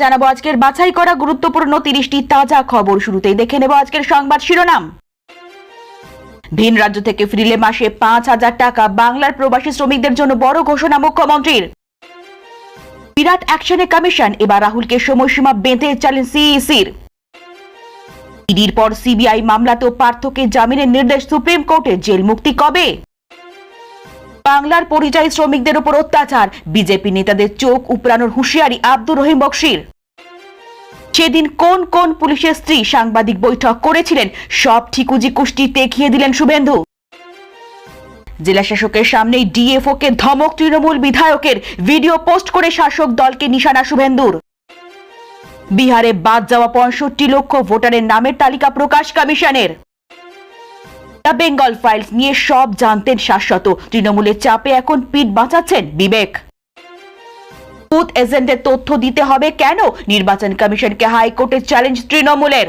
জানাবো আজকের বাছাই করা গুরুত্বপূর্ণ 30টি তাজা খবর। শুরুতেই দেখে নেব আজকের সংবাদ শিরোনাম। ভিন রাজ্য থেকে ফিরলে মাসে 5,000 টাকা বাংলার প্রবাসী শ্রমিকদের জন্য বড় ঘোষণা মুখ্যমন্ত্রীর। বিরাট অ্যাকশনে কমিশন, এবার রাহুলকে সময়সীমা বেঁধে চালেন সিইসির। ইডির পর সিবিআই মামলাতেও পার্থকে জামিনের নির্দেশ সুপ্রিম কোর্টে, জেল মুক্তি কবে? বাংলার পরিযায়ী শ্রমিকদের উপর অত্যাচার, বিজেপি নেতাদের চোখ উপড়ানোর হুঁশিয়ারি আব্দুর রহিম বক্সির। সেদিন কোন কোন পুলিশের স্ত্রী সাংবাদিক বৈঠক করেছিলেন, সব ঠিকুজি কুষ্টি দেখিয়ে দিলেন শুভেন্দু। জেলা শাসকের সামনেই ডিএফও কে ধমক তৃণমূল বিধায়কের, ভিডিও পোস্ট করে শাসক দলকে নিশানা শুভেন্দুর। বিহারে বাদ যাওয়া 65 লক্ষ ভোটারের নামের তালিকা প্রকাশ কমিশনের। দ্য বেঙ্গল ফাইলস নিয়ে সব জানতেন শাশ্বত, তৃণমূলের চাপে এখন পিঠ বাঁচাচ্ছেন বিবেক। বুথ এজেন্টের তথ্য দিতে হবে কেন, নির্বাচন কমিশনকে হাইকোর্টের চ্যালেঞ্জ তৃণমূলের।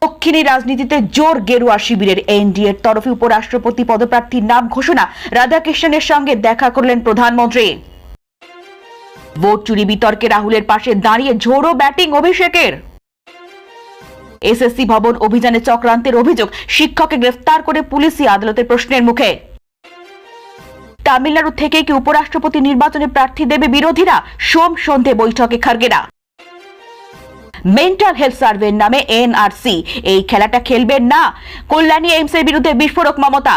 দক্ষিণী রাজনীতিতে জোর গেরুয়া শিবিরের, এনডিএর তরফে উপরাষ্ট্রপতি পদপ্রার্থীর নাম ঘোষণা, রাধাকৃষ্ণনের সঙ্গে দেখা করলেন প্রধানমন্ত্রী। ভোট চুরি বিতর্কে রাহুলের পাশে দাঁড়িয়ে ঝোড়ো ব্যাটিং অভিষেকের। এসএসসি ভবন অভিযানে চক্রান্তের অভিযোগ, শিক্ষককে গ্রেফতার করে পুলিশি আদালতের প্রশ্নের মুখে। তামিলনাড়ু থেকে কি উপরাষ্ট্রপতি নির্বাচনে প্রার্থী দেবে বিরোধীরা, সোম সন্ধে বৈঠকে খার্গেরা। মেন্টাল হেলথ সার্ভের নামে এনআরসি, এই খেলাটা খেলবেন না, কল্যাণী এইমসের বিরুদ্ধে বিস্ফোরক মমতা।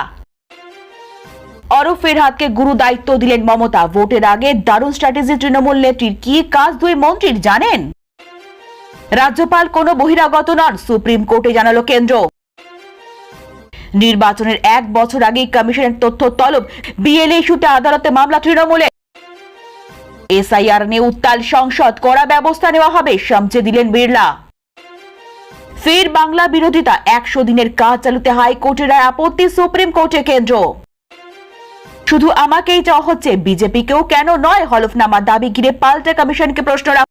অরূপ ফেরহাদকে গুরু দায়িত্ব দিলেন মমতা, ভোটের আগে দারুণ স্ট্র্যাটেজি তৃণমূল নেত্রীর। কি কাজ দুই মন্ত্রীর জানেন? রাজ্যপাল কোনো বহিরাগত নন, সুপ্রিম কোর্টে জানালো কেন্দ্র। নির্বাচনের 1 বছর আগেই কমিশনের তথ্য তলব, বিএলএ ইস্যুতে আদালতে মামলা তৃণমূলে। এসআইআর নিয়ে উত্তাল সংসদ, কড়া ব্যবস্থা নেওয়া হবে, সমঝে দিলেন বিড়লা। ফের বাংলা বিরোধিতা, 100 দিনের কাজ চালুতে হাইকোর্টের রায় আপত্তি, সুপ্রিম কোর্টে কেন্দ্র। শুধু আমাকেই চাওয়া হচ্ছে, বিজেপিকেও কেন নয়, হলফনামা দাবি ঘিরে পাল্টা কমিশনকে প্রশ্ন রাখা।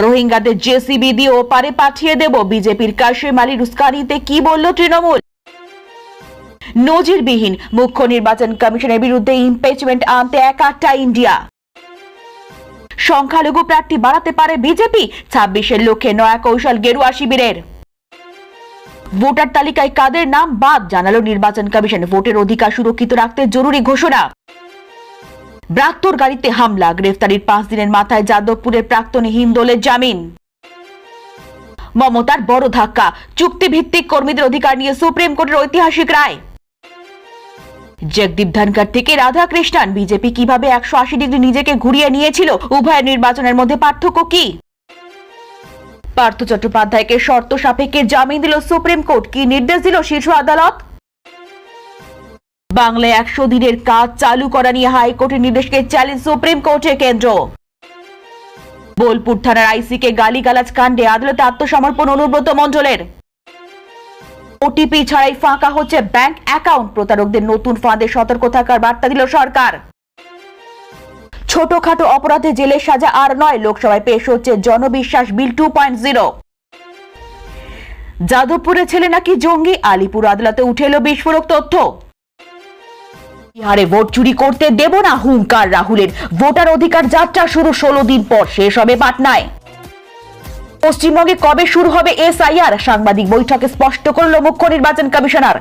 রোহিঙ্গাদের জেসিবি দিয়ে ওপারে পাঠিয়ে দেব, বিজেপির কাশেম আলীর উস্কানিতে কি বলল তৃণমূল। নজিরবিহীন, মুখ্য নির্বাচন কমিশনের বিরুদ্ধে ইমপিচমেন্ট আনতে একাটা ইন্ডিয়া। সংখ্যালঘু প্রার্থী বাড়াতে পারে বিজেপি, 26-এর লক্ষ্যে নয়া কৌশল গেরুয়া শিবিরের। ভোটার তালিকায় কাদের নাম বাদ, জানালো নির্বাচন কমিশন, ভোটের অধিকার সুরক্ষিত রাখতে জরুরি ঘোষণা। ব্রাত্যর গাড়িতে হামলা, গ্রেফতারির 5 দিনের মাথায় যাদবপুরের প্রাক্তনী হিন্দোলের জামিন। মমতার বড় ধাক্কা, চুক্তিভিত্তিক কর্মীদের অধিকার নিয়ে সুপ্রিম কোর্টের ঐতিহাসিক রায়। জগদীপ ধনকর থেকে রাধাকৃষ্ণন, বিজেপি কিভাবে 180 ডিগ্রি নিজেকে ঘুরিয়ে নিয়েছিল, উভয় নির্বাচনের মধ্যে পার্থক্য কি? পার্থ চট্টোপাধ্যায়কে শর্ত সাপেক্ষে জামিন দিল সুপ্রিম কোর্ট, কি নির্দেশ দিল শীর্ষ আদালত? বাংলায় 100 দিনের কাজ চালু করা নিয়ে হাইকোর্টের নির্দেশকে চ্যালেঞ্জ সুপ্রিম কোর্টে কেন্দ্র। বোলপুর থানার আইসিকে গালিগালাজ কাণ্ডে আদালতে আত্মসমর্পণ অনুব্রত মণ্ডলের। ওটিপি ছাড়াই ফাঁকা হচ্ছে ব্যাংক অ্যাকাউন্ট, প্রতারকদের নতুন ফাঁদে সতর্ক থাকার বার্তা দিল সরকার। ছোটখাটো অপরাধে জেলের সাজা আর নয়, লোকসভায় পেশ হচ্ছে জনবিশ্বাস বিল 2.0। যাদবপুরে ছেলে নাকি জঙ্গি, আলিপুর আদালতে উঠে এলো বিস্ফোরক তথ্য। বিহারে ভোট চুরি করতে দেব না, হুঙ্কার রাহুলের। ভোটার অধিকার যাত্রা শুরু 16 দিন পর, শেষ হবে পাটনায়। পশ্চিমবঙ্গে কবে শুরু হবে এসআইআর, সাংবাদিক বৈঠকে স্পষ্ট করল মুখ্য নির্বাচন কমিশনার।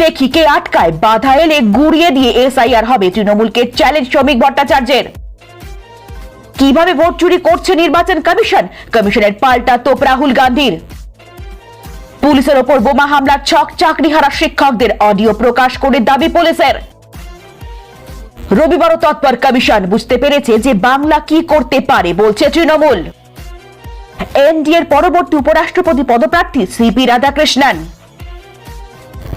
দেখি কে আটকায়, বাধা এলে গুড়িয়ে দিয়ে এসআইআর হবে, তৃণমূলকে চ্যালেঞ্জ শ্রমিক ভট্টাচার্যের। কিভাবে ভোট চুরি করছে নির্বাচন কমিশন, কমিশনের পাল্টা তোপ রাহুল গান্ধীর। পুলিশের ওপর বোমা হামলার ছক, চাকরিহারা শিক্ষকদের অডিও প্রকাশ করে দাবি পুলিশের। রবিবারও তৎপর কমিশন, বুঝতে পেরেছে যে বাংলা কি করতে পারে, বলছে তৃণমূল। এনডিএর পরবর্তী উপরাষ্ট্রপতি পদপ্রার্থী সিপি রাধাকৃষ্ণন।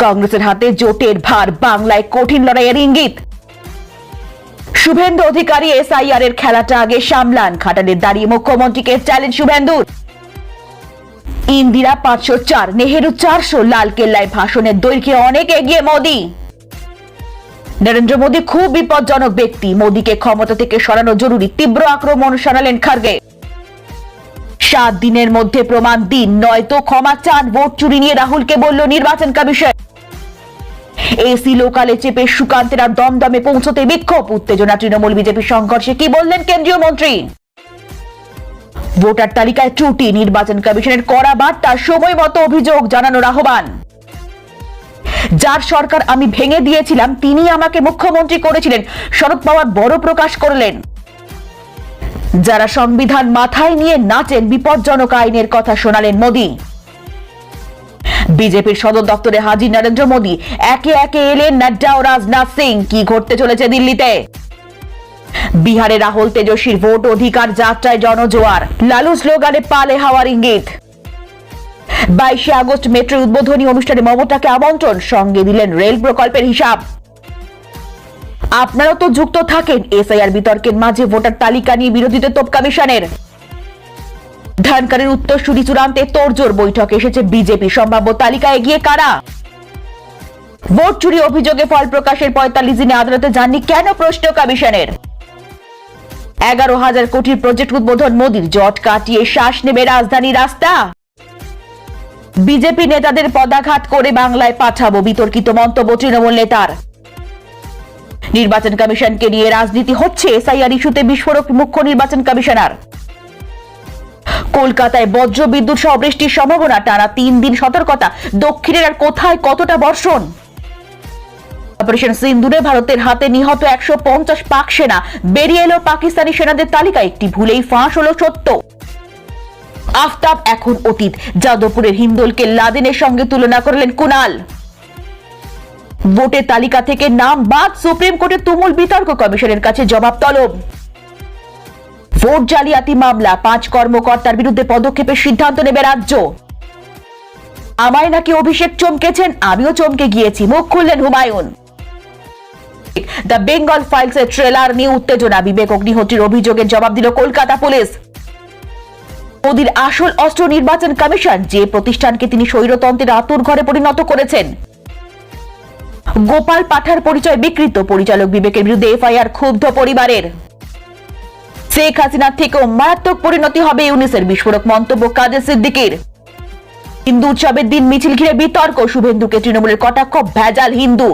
কংগ্রেসের হাতে জোটের ভার, বাংলায় কঠিন লড়াইয়ের ইঙ্গিত। শুভেন্দু অধিকারী এসআইআর এর খেলাটা আগে সামলান, খাটালে দাঁড়িয়ে মুখ্যমন্ত্রীকে চ্যালেঞ্জ শুভেন্দুর। ইন্দিরা 504, নেহেরু 400, লালকেল্লায় ভাষণের দৈর্ঘ্যে অনেক এগিয়ে মোদী। নরেন্দ্র মোদী খুব বিপজ্জনক ব্যক্তি, মোদীকে ক্ষমতা থেকে সরানো জরুরি, তীব্র আক্রমণ শানালেন খার্গে। 7 দিনের মধ্যে প্রমাণ দিন, নয়তো ক্ষমা চান, ভোট চুরি নিয়ে রাহুলকে বলল নির্বাচন কমিশন। এসি লোকালে চেপে সুকান্তের আর দমদমে পৌঁছতে বিক্ষোভ, উত্তেজনা তৃণমূল বিজেপি সংঘর্ষে কি বললেন কেন্দ্রীয় মন্ত্রী? ভোটার তালিকায় ত্রুটি, নির্বাচন কমিশনের কড়া বার্তা, সময় মতো অভিযোগ জানানোর আহ্বান। যার সরকার আমি ভেঙে দিয়েছিলাম তিনি আমাকে মুখ্যমন্ত্রী করেছিলেন, শরদ পাওয়ার বড় প্রকাশ করলেন। যারা সংবিধান মাথায় নিয়ে নাচেন বিপজ্জনক আইনের কথা শোনালেন মোদী। বিজেপির সদর দপ্তরে হাজির নরেন্দ্র মোদী, একে একে এলেন নাড্ডা ও রাজনাথ সিং। কি ঘটতে চলেছে দিল্লিতে? বিহারে রাহুল তেজস্বীর ভোট অধিকার যাত্রায় জনজোয়ার, লালু স্লোগানে পালে হাওয়ার ইঙ্গিত। 22 আগস্ট মেট্রো উদ্বোধনী অনুষ্ঠানে মমতাকে আমন্ত্রণ, সঙ্গে দিলেন রেল প্রকল্পের হিসাব। আপনারাও তো যুক্ত থাকেন এসআইআর বিতর্কের মাঝে ভোটার তালিকা নিয়ে বিরোধীদের তোপ কমিশনের। ধনকরের উত্তরসূরি চূড়ান্তে তোড়জোড়, বৈঠকে এসেছে বিজেপি, সম্ভাব্য তালিকা এগিয়ে কারা? ভোট চুরি অভিযোগে ফল প্রকাশের 45 দিনে আদালতে যাননি কেন, প্রশ্ন কমিশনের। 11,000 কোটির প্রজেক্ট উদ্বোধন মোদীর, জট কাটিয়ে শ্বাস নেবে রাজধানী রাস্তা। বিজেপি নেতাদের পদাঘাত করে বাংলায় পাঠাবো, বিতর্কিত মন্তব্য তৃণমূল নেতার। নির্বাচন কমিশনকে নিয়ে রাজনীতি হচ্ছে, এসআইআর ইস্যুতে বিস্ফোরক মুখ্য নির্বাচন কমিশনার। কলকাতায় বজ্র বিদ্যুৎ সহ বৃষ্টির সম্ভাবনা, টানা 3 দিন সতর্কতা। দক্ষিণের আর কোথায় কতটা বর্ষণ? অপারেশন সিন্দুরে ভারতের হাতে নিহত 150 পাক সেনা, বেরিয়ে এলো পাকিস্তানি সেনাদের তালিকা, একটি ভুলেই ফাঁস হলো সত্য। আফতাব এখন অতীত, যাদবপুরের হিন্দোলকে লাদেনের সঙ্গে তুলনা করলেন কুনাল। ভোটের তালিকা থেকে নাম বাদ, সুপ্রিম কোর্টে তুমুল বিতর্ক, কমিশনের কাছে জবাব তলব। ভোট জালিয়াতি মামলা, 5 কর্মকর্তার বিরুদ্ধে পদক্ষেপের সিদ্ধান্ত নেবে রাজ্য। আমায় নাকি অভিষেক চমকেছেন, আমিও চমকে গিয়েছি, মুখ খুললেন হুমায়ুন। দ্য বেঙ্গল ফাইলস এর ট্রেলার নিয়ে উত্তেজনা, বিবেক অগ্নিহোত্রীর অভিযোগের জবাব দিল কলকাতা পুলিশ। মোদীর আসল অস্ত্র নির্বাচন কমিশন, যে প্রতিষ্ঠানকে তিনি স্বৈরতন্ত্রের আতুর ঘরে পরিণত করেছেন। গোপাল পাঠার পরিচয় বিকৃত, পরিচালক বিবেকের বিরুদ্ধে এফআইআর, ক্ষুব্ধ পরিবারের। শেখ হাসিনার থেকেও মারাত্মক পরিণতি হবে ইউনিসের, বিস্ফোরক মন্তব্য কাদের সিদ্দিকীর। হিন্দু উৎসবের দিন মিছিল ঘিরে বিতর্ক, শুভেন্দুকে তৃণমূলের কটাক্ষ, ভেজাল হিন্দু।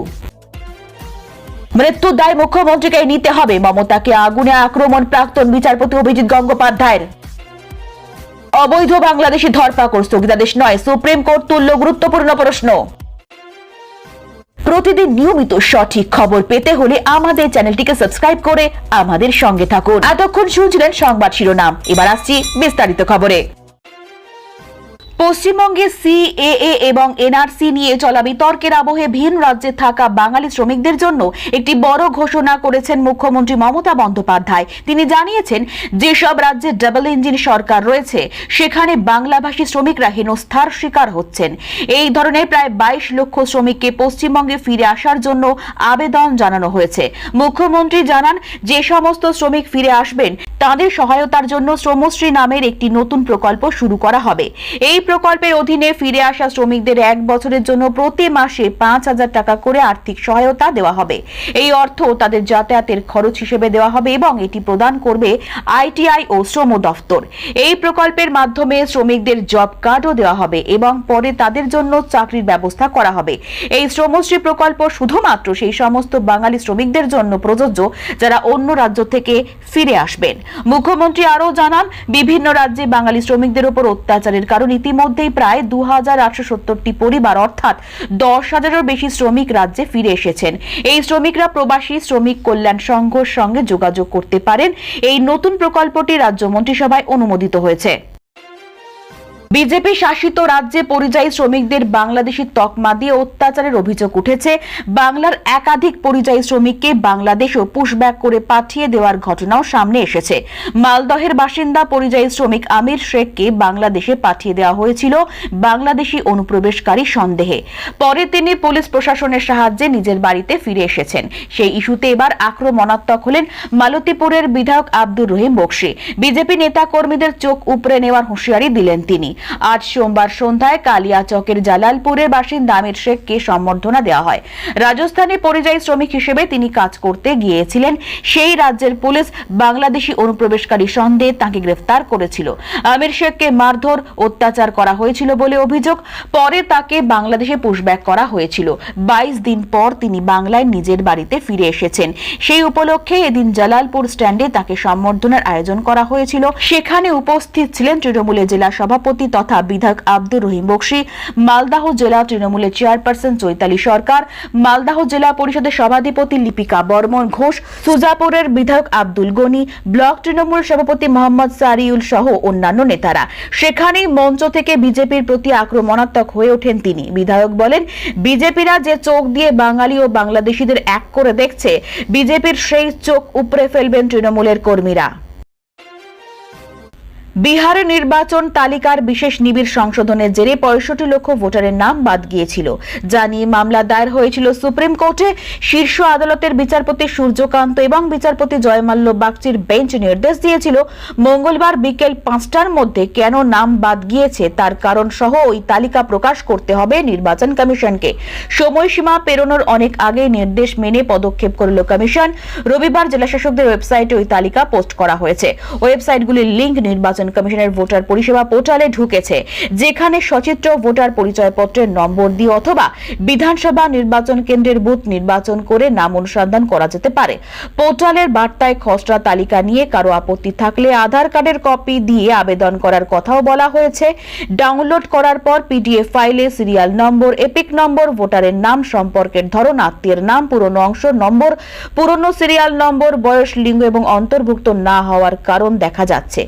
মৃত্যুর দায় মুখ্যমন্ত্রীকে নিতে হবে, মমতাকে আগুনে আক্রমণ প্রাক্তন বিচারপতি অভিজিৎ গঙ্গোপাধ্যায়ের। অবৈধ বাংলাদেশি ধরপাকড় স্থগিতাদেশ নয়, সুপ্রিম কোর্ট তুলল গুরুত্বপূর্ণ প্রশ্ন। প্রতিদিন নিয়মিত সঠিক খবর পেতে হলে আমাদের চ্যানেলটিকে সাবস্ক্রাইব করে আমাদের সঙ্গে থাকুন। এতক্ষণ শুনছিলেন সংবাদ শিরোনাম, এবার আসছি বিস্তারিত খবরে। পশ্চিমবঙ্গে সিএএ এবং এনআরসি নিয়ে চলা বিতর্কের আবহে ভিন রাজ্যে থাকা বাঙালি শ্রমিকদের জন্য একটি বড় ঘোষণা করেছেন মুখ্যমন্ত্রী মমতা বন্দ্যোপাধ্যায়। তিনি জানিয়েছেন, যেসব রাজ্যে ডাবল ইঞ্জিন সরকার রয়েছে সেখানে বাংলাভাষী শ্রমিকরা হেনস্থার শিকার হচ্ছেন। এই ধরনের প্রায় 22 লক্ষ শ্রমিককে পশ্চিমবঙ্গে ফিরে আসার জন্য আবেদন জানানো হয়েছে। মুখ্যমন্ত্রী জানান, যে সমস্ত শ্রমিক ফিরে আসবেন তাদের সহায়তার জন্য শ্রমশ্রী নামের একটি নতুন প্রকল্প শুরু করা হবে। এই প্রকল্পের অধীনে ফিরে আসা শ্রমিকদের 1 বছরের জন্য প্রতি মাসে 5,000 টাকা করে আর্থিক সহায়তা দেওয়া হবে। এই অর্থ তাদের যাতায়াতের খরচ হিসেবে দেওয়া হবে এবং এটি প্রদান করবে আইটিআই ও শ্রম দফতর। এই প্রকল্পের মাধ্যমে শ্রমিকদের জব কার্ডও দেওয়া হবে এবং পরে তাদের জন্য চাকরির ব্যবস্থা করা হবে। এই শ্রমশ্রী প্রকল্প শুধুমাত্র সেই সমস্ত বাঙালি শ্রমিকদের জন্য প্রযোজ্য যারা অন্য রাজ্য থেকে ফিরে আসবেন। মুখ্যমন্ত্রী আরও জানান, বিভিন্ন রাজ্যে বাঙালি শ্রমিকদের উপর অত্যাচারের কারণে ইতিমধ্যেই প্রায় 2,870টি পরিবার অর্থাৎ 10,000-এরও বেশি শ্রমিক রাজ্যে ফিরে এসেছেন। এই শ্রমিকরা প্রবাসী শ্রমিক কল্যাণ সংঘের সঙ্গে যোগাযোগ করতে পারেন। এই নতুন প্রকল্পটি রাজ্য মন্ত্রিসভায় অনুমোদিত হয়েছে। বিজেপি শাসিত রাজ্যে পরিযায়ী শ্রমিকদের বাংলাদেশি তকমা দিয়ে অত্যাচারের অভিযোগ উঠেছে। বাংলার একাধিক পরিযায়ী শ্রমিককে বাংলাদেশও পুশব্যাক করে পাঠিয়ে দেওয়ার ঘটনাও সামনে এসেছে। মালদহের বাসিন্দা পরিযায়ী শ্রমিক আমির শেখকে বাংলাদেশে পাঠিয়ে দেওয়া হয়েছিল বাংলাদেশি অনুপ্রবেশকারী সন্দেহে। পরে তিনি পুলিশ প্রশাসনের সাহায্যে নিজের বাড়িতে ফিরে এসেছেন। সেই ইস্যুতে এবার আক্রমণাত্মক হলেন মালতীপুরের বিধায়ক আব্দুর রহিম বক্সী। বিজেপি নেতা কর্মীদের চোখ উপড়ে নেওয়ার হুঁশিয়ারি দিলেন তিনি। আজ সোমবার সন্ধ্যায় কালিয়াচকের জালালপুরের বাসিন্দা আমির শেখকে সম্বর্ধনা দেওয়া হয়। রাজস্থানে পরিযায়ী শ্রমিক হিসেবে তিনি কাজ করতে গিয়েছিলেন। সেই রাজ্যের পুলিশ বাংলাদেশি অনুপ্রবেশকারী সন্দেহে তাকে গ্রেফতার করেছিল। আমির শেখকে মারধর, অত্যাচার করা হয়েছিল বলে অভিযোগ। পরে তাকে বাংলাদেশে পুশব্যাক করা হয়েছিল। 22 দিন পর তিনি বাংলায় নিজের বাড়িতে ফিরে এসেছেন। সেই উপলক্ষে এদিন জালালপুর স্ট্যান্ডে তাকে সম্বর্ধনার আয়োজন করা হয়েছিল। সেখানে উপস্থিত ছিলেন তৃণমূলের জেলা সভাপতি তথা বিধায়ক আব্দুর রহিম বকশী, মালদহ জেলা তৃণমূলের চেয়ারপারসন চৈতালি সরকার, মালদহ জেলা পরিষদের সভাধিপতি লিপিকা বর্মন ঘোষ, সুজাপুরের বিধায়ক আব্দুল গনি, ব্লক তৃণমূল সভাপতি মোহাম্মদ সারিউল সহ অন্যান্য নেতারা। সেখানেই মঞ্চ থেকে বিজেপির প্রতি আক্রমণাত্মক হয়ে ওঠেন তিনি। বিধায়ক বলেন, বিজেপিরা যে চোখ দিয়ে বাঙালি ও বাংলাদেশিদের এক করে দেখছে, বিজেপির সেই চোখ উপড়ে ফেলবেন তৃণমূলের কর্মীরা। বিহারে নির্বাচন তালিকার বিশেষ নিবিড় সংশোধনের জেরে 65 লক্ষ ভোটারের নাম বাদ গিয়েছিল, যা নিয়ে মামলা দায়ের হয়েছিল সুপ্রিম কোর্টে। শীর্ষ আদালতের বিচারপতি সূর্যকান্ত এবং বিচারপতি জয়মাল্য বাগচির বেঞ্চ নির্দেশ দিয়েছিল মঙ্গলবার বিকেল 5টার মধ্যে কেন নাম বাদ গিয়েছে তার কারণ সহ ওই তালিকা প্রকাশ করতে হবে নির্বাচন কমিশনকে। সময়সীমা পেরোনোর অনেক আগে নির্দেশ মেনে পদক্ষেপ করল কমিশন। রবিবার জেলাশাসকদের ওয়েবসাইটে ওই তালিকা পোস্ট করা হয়েছে। ওয়েবসাইটগুলির লিঙ্ক নির্বাচন কমিশনের ভোটার পরিষেবা পোর্টালে ঢুকেছে, যেখানে সচিত্র ভোটার পরিচয়পত্রের নম্বর দিয়ে অথবা বিধানসভা নির্বাচন কেন্দ্রের বুথ নির্বাচন করে নাম অনুসন্ধান করা যেতে পারে। পোর্টালের বার্তায় খসড়া তালিকা নিয়ে কারো আপত্তি থাকলে আধার কার্ডের কপি দিয়ে আবেদন করার কথাও বলা হয়েছে। ডাউনলোড করার পর পিডিএফ ফাইলে সিরিয়াল নম্বর, এপিক নম্বর, ভোটারের নাম, সম্পর্কের ধরন, আত্মীয়ের নাম, পুরনো অংশ নম্বর, পুরনো সিরিয়াল নম্বর, বয়স, লিঙ্গ এবং অন্তর্ভুক্ত না হওয়ার কারণ দেখা যাচ্ছে।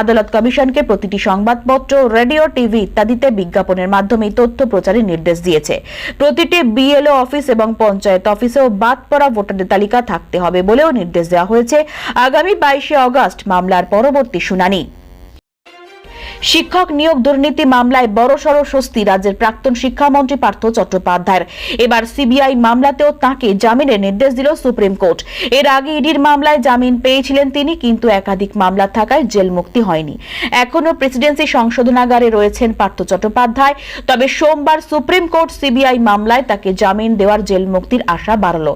আদালত কমিশনকে প্রতিটি সংবাদপত্র, রেডিও, টিভি ইত্যাদিতে বিজ্ঞাপনের মাধ্যমে তথ্য প্রচারের নির্দেশ দিয়েছে। প্রতিটি বিএলও অফিস এবং পঞ্চায়েত অফিসেও বাদ পড়া ভোটারের তালিকা থাকতে হবে বলেও নির্দেশ দেওয়া হয়েছে। আগামী 22শে অগস্ট মামলার পরবর্তী শুনানি। শিক্ষক নিয়োগ দুর্নীতি মামলায় বড়সড় স্বস্তি রাজ্যের প্রাক্তন শিক্ষামন্ত্রী পার্থ চট্টোপাধ্যায়ের। এবার সিবিআই মামলাতেও তাঁকে জামিনের নির্দেশ দিল সুপ্রিম কোর্ট। এর আগে ইডির মামলায় জামিন পেয়েছিলেন তিনি, কিন্তু একাধিক মামলা থাকায় জেল মুক্তি হয়নি। এখনো প্রেসিডেন্সি সংশোধনাগারে রয়েছেন পার্থ চট্টোপাধ্যায়। তবে সোমবার সুপ্রিম কোর্ট সিবিআই মামলায় তাকে জামিন দেওয়ার জেল মুক্তির আশা বাড়ল।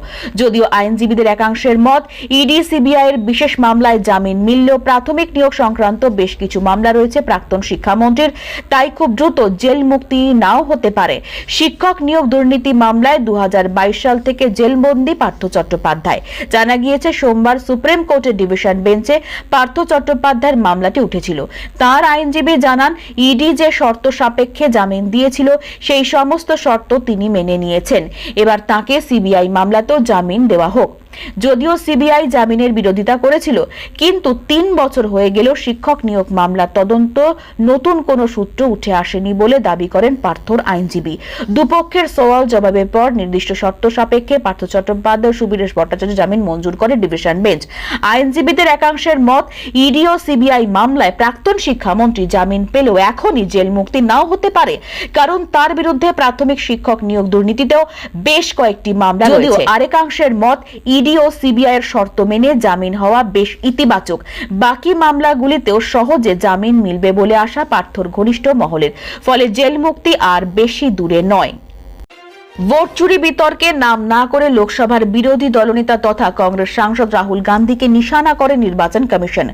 যদিও আইনজীবীদের একাংশের মত, ইডি সিবিআই এর বিশেষ মামলায় জামিন মিললেও প্রাথমিক নিয়োগ সংক্রান্ত বেশ কিছু মামলা রয়েছে প্রাক্তন শিক্ষামন্ত্রীর, তাই খুব দ্রুত জেল মুক্তি নাও হতে পারে। শিক্ষক নিয়োগ দুর্নীতি মামলায় 2022 সাল থেকে জেলবন্দি পার্থ চট্টোপাধ্যায়। জানা গিয়েছে সোমবার সুপ্রিম কোর্টের ডিভিশন বেঞ্চে পার্থ চট্টোপাধ্যায়ের মামলাটি উঠেছিল। তার আইনজীবী জানান, ইডি যে শর্ত সাপেক্ষে জামিন দিয়েছিল সেই সমস্ত শর্ত তিনি মেনে নিয়েছেন। এবার তাকে সিবিআই মামলাতেও জামিন দেওয়া হোক। যদিও সিবিআই জামিনের বিরোধিতা করেছিল, কিন্তু 3 বছর হয়ে গেলেও শিক্ষক নিয়োগ মামলার তদন্ত নতুন কোনো সূত্র উঠে আসেনি বলে দাবি করেন পার্থর আইনজীবী। দুপক্ষের সওয়াল জবাবের পর নির্দিষ্ট শর্ত সাপেক্ষে পার্থ চট্টোপাধ্যায়, সুবীরেশ ভট্টাচার্য জামিন মঞ্জুর করে ডিভিশন বেঞ্চ। আইনজীবীদের একাংশের মত, ইডি ও সিবিআই মামলায় প্রাক্তন শিক্ষামন্ত্রী জামিন পেলেও এখনই জেল মুক্তি নাও হতে পারে, কারণ তার বিরুদ্ধে প্রাথমিক শিক্ষক নিয়োগ দুর্নীতিতেও বেশ কয়েকটি মামলা রয়েছে। আরেকাংশের মত, ইডি ও সিবিআই এর শর্ত মেনে জামিন হওয়া বেশ ইতিবাচক। বাকি মামলাগুলিতেও সহজে জামিন মিলবে বলে আশা পার্থর ঘনিষ্ঠ মহলের। ফলে জেল মুক্তি আর বেশি দূরে নয়। ভোট চুরি বিতর্কে নাম না করে লোকসভার বিরোধী দলনেতা তথা কংগ্রেস সাংসদ রাহুল গান্ধীকে নিশানা করে নির্বাচন কমিশন।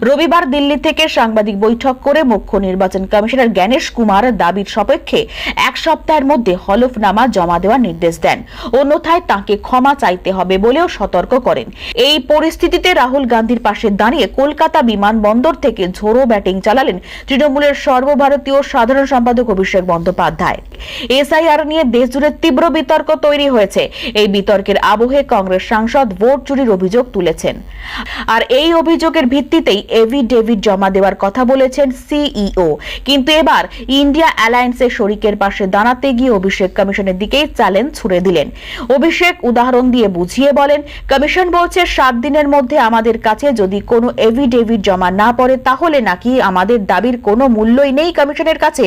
রবিবার দিল্লি থেকে সাংবাদিক বৈঠক করে মুখ্য নির্বাচন কমিশনার জ্ঞানেশ কুমার দাবির সপক্ষে 1 সপ্তাহের মধ্যে হলফনামা জমা দেওয়ার নির্দেশ দেন। অন্যথায় তাকে ক্ষমা চাইতে হবে বলেও সতর্ক করেন। এই পরিস্থিতিতে রাহুল গান্ধীর পাশে দাঁড়িয়ে কলকাতা বিমানবন্দর থেকে ঝোড়ো ব্যাটিং চালালেন তৃণমূলের সর্বভারতীয় সাধারণ সম্পাদক অভিষেক বন্দ্যোপাধ্যায়। এসআইআর নিয়ে দেশজুড়ে তীব্র বিতর্ক তৈরি হয়েছে। এই বিতর্কের আবহে কংগ্রেস সাংসদ ভোট চুরির অভিযোগ তুলেছেন, আর এই অভিযোগের ভিত্তিতেই এফিডেভিট জমা দেওয়ার কথা বলেছেন সিইও। কিন্তু এবার ইন্ডিয়া অ্যালায়েন্সের শরিকের পাশে দাঁড়াতে গিয়ে অভিষেক কমিশনের দিকেই চ্যালেঞ্জ ছুড়ে দিলেন। অভিষেক উদাহরণ দিয়ে বুঝিয়ে বলেন, কমিশন বলছে 7 দিনের মধ্যে আমাদের কাছে যদি কোনো এফিডেভিট জমা না পড়ে তাহলে নাকি আমাদের দাবির কোনো মূল্যই নেই কমিশনের কাছে।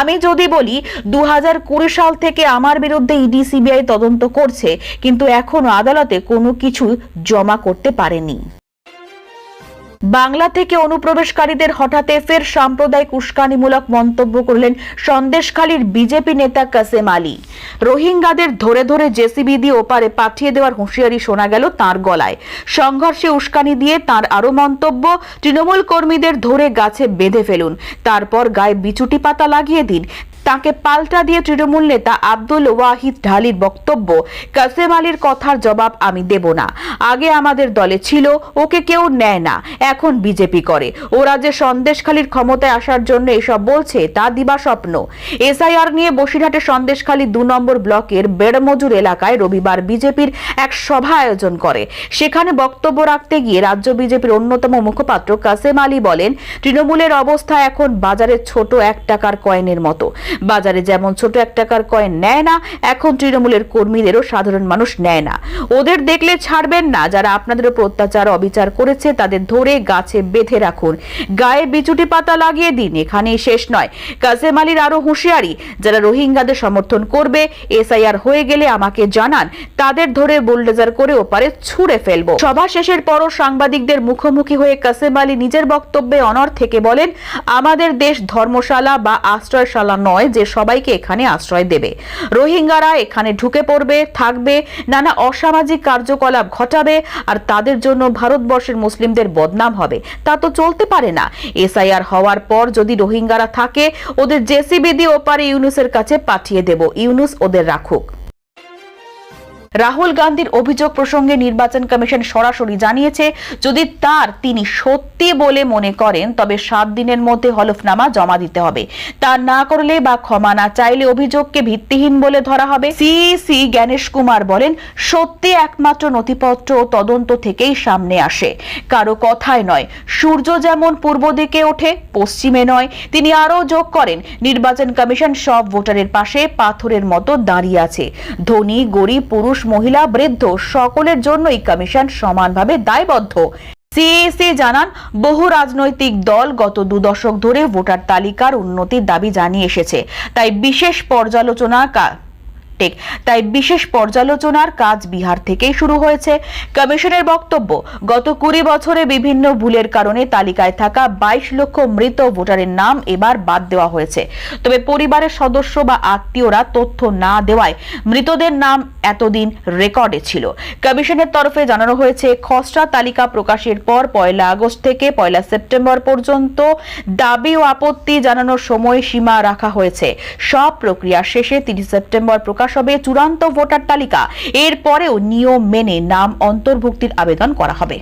আমি যদি বলি 2020 সাল থেকে আমার বিরুদ্ধে ইডি সিবিআই তদন্ত করছে, কিন্তু এখনো আদালতে কোনো কিছু জমা করতে পারেনি। বাংলা থেকে অনুপ্রবেশকারীদের হঠাৎ ফের সাম্প্রদায়িক উস্কানিমূলক মন্তব্য করলেন সন্দেশখালীর বিজেপি নেতা কাসেম আলী। রোহিঙ্গাদের ধরে ধরে জেসিবি দিয়ে ওপারে পাঠিয়ে দেওয়ার হুঁশিয়ারি শোনা গেল তাঁর গলায়। সংঘর্ষে উস্কানি দিয়ে তাঁর আরো মন্তব্য, তৃণমূল কর্মীদের ধরে গাছে বেঁধে ফেলুন, তারপর গায়ে বিচুটি পাতা লাগিয়ে দিন। তাকে পাল্টা দিয়ে তৃণমূল নেতা আব্দুল ওয়াহিদ ঢালির বক্তব্য, কাসেম আলীর কথার জবাব আমি দেব না। আগে আমাদের দলে ছিল, ওকে কেউ নেয় না, এখন বিজেপি করে। ওরা যে সন্দেশখালীর ক্ষমতায় আসার জন্য এসব বলছে তা দিবা স্বপ্ন। এসআইআর নিয়ে বসিরহাটের সন্দেশখালী 2 নম্বর ব্লকের বেড়মজুর এলাকায় রবিবার বিজেপির এক সভা আয়োজন করে। সেখানে বক্তব্য রাখতে গিয়ে রাজ্য বিজেপির অন্যতম মুখপাত্র কাসেম আলী বলেন, তৃণমূলের অবস্থা এখন বাজারে ছোট 1 টাকার কয়েনের মতো। বাজারে যেমন ছোট 1 টাকার কয়েন নেয় না, এখন তৃণমূলের কর্মীদেরও সাধারণ মানুষ নেয় না। ওদের দেখলে ছাড়বেন না। যারা আপনাদের উপর অত্যাচার অবিচার করেছে তাদের ধরে গাছে বেঁধে রাখুন, গায়ে বিচুটি পাতা লাগিয়ে দিন। এখানেই শেষ নয়, কাসেম আলীর আরো হুঁশিয়ারি, যারা রোহিঙ্গাদের সমর্থন করবে, এসআইআর হয়ে গেলে আমাকে জানান, তাদের ধরে বুলডোজার করে ওপারে ছুঁড়ে ফেলবো। সভা শেষের পরও সাংবাদিকদের মুখোমুখি হয়ে কাসেম আলী নিজের বক্তব্যে অনড় থেকে বলেন, আমাদের দেশ ধর্মশালা বা আশ্রয়শালা নয় যে সবাইকে এখানে আশ্রয় দেবে। রোহিঙ্গারা এখানে ঢুকে পড়বে, থাকবে, নানা অসামাজিক কার্যকলাপ ঘটাবে, আর তাদের জন্য ভারতবর্ষের মুসলিমদের বদনাম হবে। তা তো চলতে পারে না। এসআইআর হওয়ার পর যদি রোহিঙ্গারা থাকে, ওদের জেসিবি দিয়ে ওপারে ইউনুসের কাছে পাঠিয়ে দেব, ইউনুস ওদের রাখুক। রাহুল গান্ধীর অভিযোগ প্রসঙ্গে নির্বাচন কমিশন সরাসরি জানিয়েছে, যদি তিনি সত্যি বলে মনে করেন তবে 7 দিনের মধ্যে হলফনামা জমা দিতে হবে। তা না করলে বা ক্ষমা না চাইলে অভিযোগকে ভিত্তিহীন বলে ধরা হবে। সিইসি জ্ঞানেশ কুমার বলেন, সত্যি একমাত্র নথিপত্র ও তদন্ত থেকেই সামনে আসে, কারো কথায় নয়। সূর্য যেমন পূর্ব দিকে ওঠে, পশ্চিমে নয়। তিনি আরও যোগ করেন, নির্বাচন কমিশন সব ভোটারের পাশে পাথরের মতো দাঁড়িয়ে আছে। ধনী, গরিব, পুরুষ, মহিলা, বৃদ্ধ সকলের জন্যই কমিশন সমানভাবে দায়বদ্ধ। সিইসি জানান, বহু রাজনৈতিক দল গত 2 দশক ধরে ভোটার তালিকার উন্নতির দাবি জানিয়ে এসেছে। তাই বিশেষ পর্যালোচনার কাজ বিহার থেকেই শুরু হয়েছে। কমিশনের বক্তব্য, গত 20 বছরে বিভিন্ন ভুলের কারণে তালিকায় থাকা 22 লক্ষ মৃত ভোটারের নাম এবার বাদ দেওয়া হয়েছে। তবে পরিবারের সদস্য বা আত্মীয়রা তথ্য না দেওয়ায় মৃতদের নাম এতদিন রেকর্ডে ছিল। কমিশনের তরফে জানানো হয়েছে, খসড়া তালিকা প্রকাশের পর 1 আগস্ট থেকে 1 সেপ্টেম্বর পর্যন্ত দাবি ও আপত্তি জানানোর সময়সীমা রাখা হয়েছে। সব প্রক্রিয়া শেষে 30 সেপ্টেম্বর প্রকাশ হবে চূড়ান্ত ভোটার তালিকা। এরপরেও নিয়ম মেনে নাম অন্তর্ভুক্তির আবেদন করা হবে।